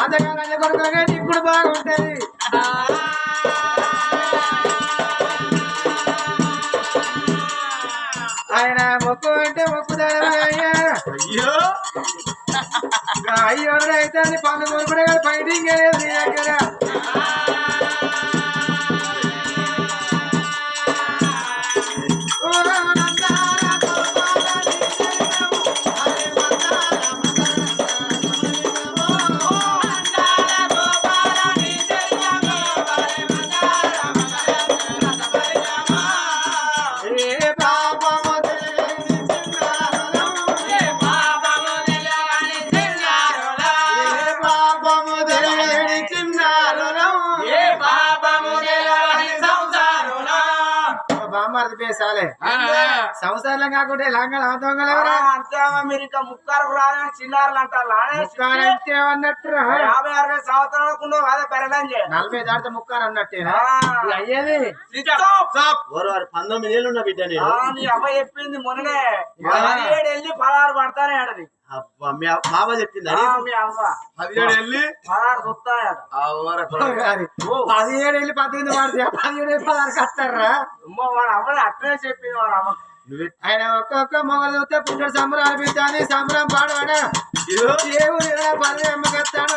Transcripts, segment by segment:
తాతగారు కొడుకుగా ఇప్పుడు బాగుంటది ఆయన మొక్కు అంటే మొక్కుదారు అయ్యా అయ్యో అయ్యో అయితే పనులు కొనుక్కునే కదా ఫైటింగ్ లేదు నీ దగ్గర సంవత్సరాలు కాకుండా లంగలు మీరు ఇంకా ముక్కారు రాదని చిన్నారులు అంటారు అన్నట్టు 50-60 సంవత్సరాలకు అదే పెరగండి 40 దాటితే ముక్కారు అన్నట్టేనా అయ్యేది 19 ఏళ్ళు ఉన్న బిడ్డ నేను నీ అమ్మ చెప్పింది మొన్ననే 17 వెళ్ళి 16 పడతానే ఆడది మామ చెప్పింది మీ అమ్మ 17 వెళ్ళి 16 చూస్తాయట 17 వెళ్ళి 18 పడితే 17 వెళ్ళి 16 కట్టారా వాడు అమ్మని అట్లనే చెప్పింది వాడు అమ్మ ఆయన ఒక్కొక్క మొగలు చూస్తే పుట్టడు సంబరాలు పెట్టాని సంబరం పాడవాడా దేవుడు పదవి అమ్మకెత్తాడు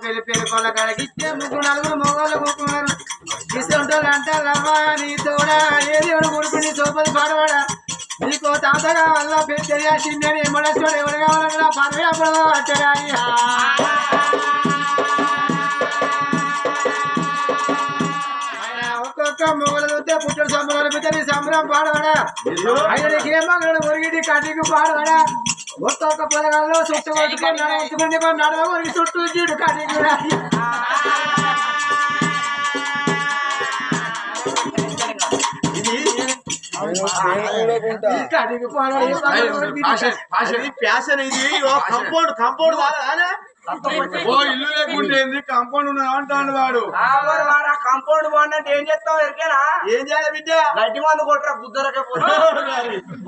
పెళ్లి పెళ్లి కొల్ల కాడికి ఇచ్చే 3-4 మొగలు కూర్చున్నారు ఇస్తుంటారు అంటారమ్మా నీ తోడా ఏ దేవుడు కొడుకుని సోపది పాడవాడా నీకు తాతగా వల్ల తెలియాల్సిందని ఎమ్మడేశ్వడు ఎవరు కావాలన్నా పదవి అప్పుడు అట్టగా మొగలు చూస్తే పుట్టడు సంబరాలు పెట్టని సంబరం పాడవాడా ఆయన నీకేమన్నాడు ఒరిగిటి కటికి పాడవాడా ఒక్కొక్క పొలగాల్లో చుట్టూ కొట్టుకొని నడవ ఒరిగి చుట్టూ చీడు కటికి ఫ్యాషన్ ఇది కంపౌండ్ ఇల్లు లేకుంటే కంపౌండ్ ఉన్నది అంటాడు వాడు కంపౌండ్ బాగుందంటే ఏం చేస్తావు ఎరికేనా ఏం చేయాలి బిడ్డ గడ్డి మందు కొట్టరా బుద్ధరకే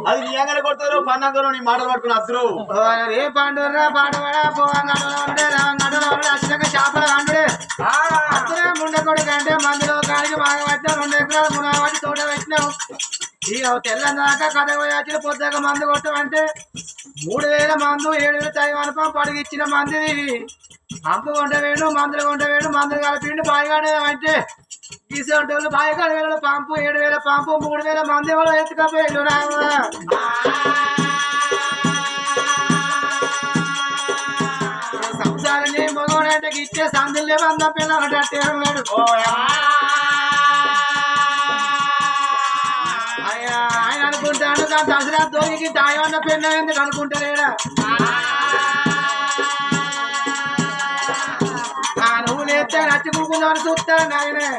అది నీ అంగనే కొడతారు పన్నాగరు నీ మాటలు పట్టుకుని అద్దరు ఏ పండురా పాడవాడా పోగా చేపల కండుడే అద్దరే ముండ కొడుకు అంటే మందులో కాడికి బాగా పట్టినా 2 ఎకరాలు 3 వాటి తోట పెట్టినావు ఇక తెల్లందాకా కథ పోయాచి పొద్దాక మందు కొట్టమంటే 3000 మందు 7000 తైవానపం పడిగిచ్చిన మంది పంపు కొంటవేడు మందులు కొంటవేడు మందులు కలిపిండి బాయిగాడే అంటే తీసుకుంటోళ్ళు బాయిగాడ వేల పంపు 7000 పంపు 3000 మంది వాళ్ళు ఎత్తుకపోయాడు సంసారాన్ని మగవాడంటే ఇచ్చే సందులే వంద పిల్లలు అట్టే ఉన్నాడు ఆయన అనుకుంటాడు దసరా దోగికి దాయవన్న పెన్న ఎందుకు అనుకుంటారేడా నువ్వు లేస్తే నచ్చుకుంటుందని చూస్తాడు ఆయనే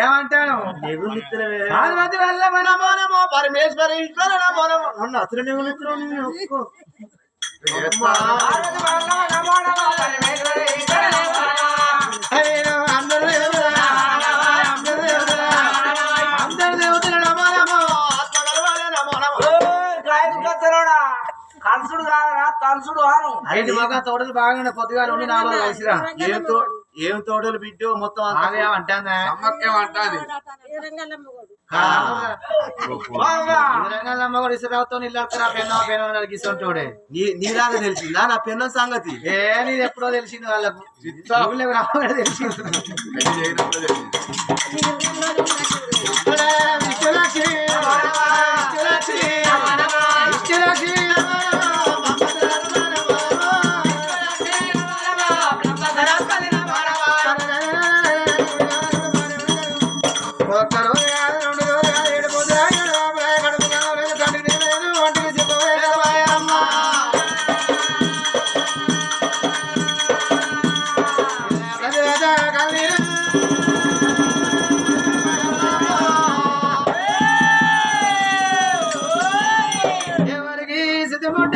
ఏమంటాను పార్వతి వల్ల మనమోనమో పరమేశ్వరీశ్వర నమోనమో అన్న అసలు అందరూ అలసుడు ఆను అయితే బాగా తోటలు బాగా పొద్దుగాలు ఉండి 4 రోజులు కలిసిరా ఏం తోటలు బిడ్డో మొత్తం బాగా అంటాందా అంటాది రంగమ్మ కూడా ఇసురావుతో ఇల్లు పెన్న గిసంటోడే నీలాగా తెలిసిందా నా పెన్న సంగతి ఏ నీది ఎప్పుడో తెలిసింది వాళ్ళకు ఊళ్ళోకి రావడం తెలిసింది విశ్వలక్ష్మి విశ్వలక్ష్మి ఎవరికి సిద్ధముట్ట